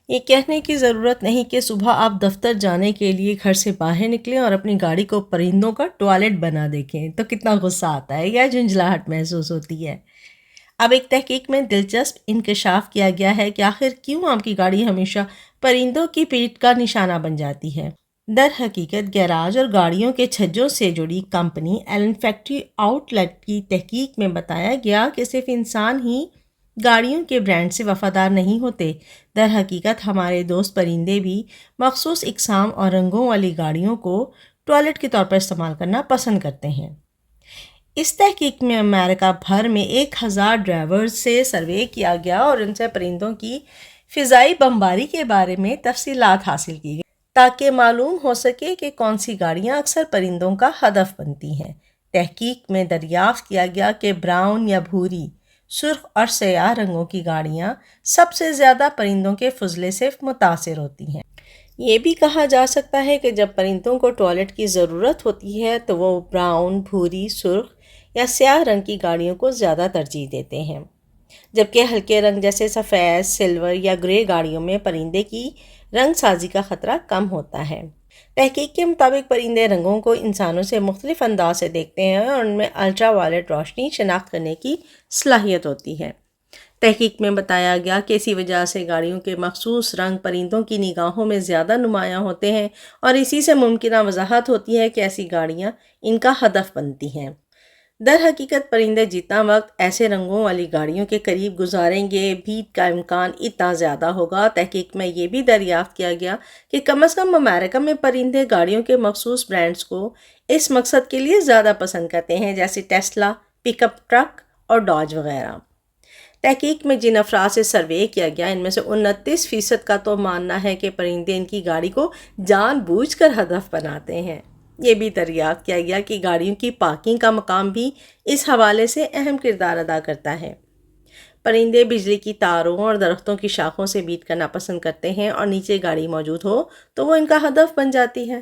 یہ کہنے کی ضرورت نہیں کہ صبح آپ دفتر جانے کے لیے گھر سے باہر نکلیں اور اپنی گاڑی کو پرندوں کا ٹوائلٹ بنا دیکھیں تو کتنا غصہ آتا ہے یا جھنجھلاہٹ محسوس ہوتی ہے۔ اب ایک تحقیق میں دلچسپ انکشاف کیا گیا ہے کہ آخر کیوں آپ کی گاڑی ہمیشہ پرندوں کی پیٹ کا نشانہ بن جاتی ہے۔ در حقیقت گیراج اور گاڑیوں کے چھجوں سے جڑی company Allen factory outlet کی تحقیق میں بتایا گیا کہ صرف انسان ہی گاڑیوں کے برانڈ سے وفادار نہیں ہوتے۔ در حقیقت ہمارے دوست پرندے بھی مخصوص اقسام اور رنگوں والی گاڑیوں کو ٹوائلٹ کے طور پر استعمال کرنا پسند کرتے ہیں۔ اس تحقیق میں امریکہ بھر میں 1000 ڈرائیورز سے سروے کیا گیا اور ان سے پرندوں کی فضائی بمباری کے بارے میں تفصیلات حاصل کی گئی تاکہ معلوم ہو سکے کہ کون سی گاڑیاں اکثر پرندوں کا ہدف بنتی ہیں۔ تحقیق میں دریافت کیا گیا کہ براؤن یا بھوری، سرخ اور سیاہ رنگوں کی گاڑیاں سب سے زیادہ پرندوں کے فضلے سے متاثر ہوتی ہیں۔ یہ بھی کہا جا سکتا ہے کہ جب پرندوں کو ٹوائلٹ کی ضرورت ہوتی ہے تو وہ براؤن، بھوری، سرخ یا سیاہ رنگ کی گاڑیوں کو زیادہ ترجیح دیتے ہیں، جبکہ ہلکے رنگ جیسے سفید، سلور یا گرے گاڑیوں میں پرندے کی رنگ سازی کا خطرہ کم ہوتا ہے۔ تحقیق کے مطابق پرندے رنگوں کو انسانوں سے مختلف انداز سے دیکھتے ہیں اور ان میں الٹرا وائلٹ روشنی شناخت کرنے کی صلاحیت ہوتی ہے۔ تحقیق میں بتایا گیا کہ اسی وجہ سے گاڑیوں کے مخصوص رنگ پرندوں کی نگاہوں میں زیادہ نمایاں ہوتے ہیں اور اسی سے ممکنہ وضاحت ہوتی ہے کہ ایسی گاڑیاں ان کا ہدف بنتی ہیں۔ در حقیقت پرندے جتنا وقت ایسے رنگوں والی گاڑیوں کے قریب گزاریں گے، بھیٹ کا امکان اتنا زیادہ ہوگا۔ تحقیق میں یہ بھی دریافت کیا گیا کہ کم از کم امریکہ میں پرندے گاڑیوں کے مخصوص برانڈز کو اس مقصد کے لیے زیادہ پسند کرتے ہیں، جیسے ٹیسلا، پک اپ ٹرک اور ڈاج وغیرہ۔ تحقیق میں جن افراد سے سروے کیا گیا ان میں سے 29% کا تو ماننا ہے کہ پرندے ان کی گاڑی کو جان بوجھ کر ہدف بناتے ہیں۔ یہ بھی دریافت کیا گیا کہ گاڑیوں کی پارکنگ کا مقام بھی اس حوالے سے اہم کردار ادا کرتا ہے۔ پرندے بجلی کی تاروں اور درختوں کی شاخوں سے بیٹ کرنا پسند کرتے ہیں اور نیچے گاڑی موجود ہو تو وہ ان کا ہدف بن جاتی ہے۔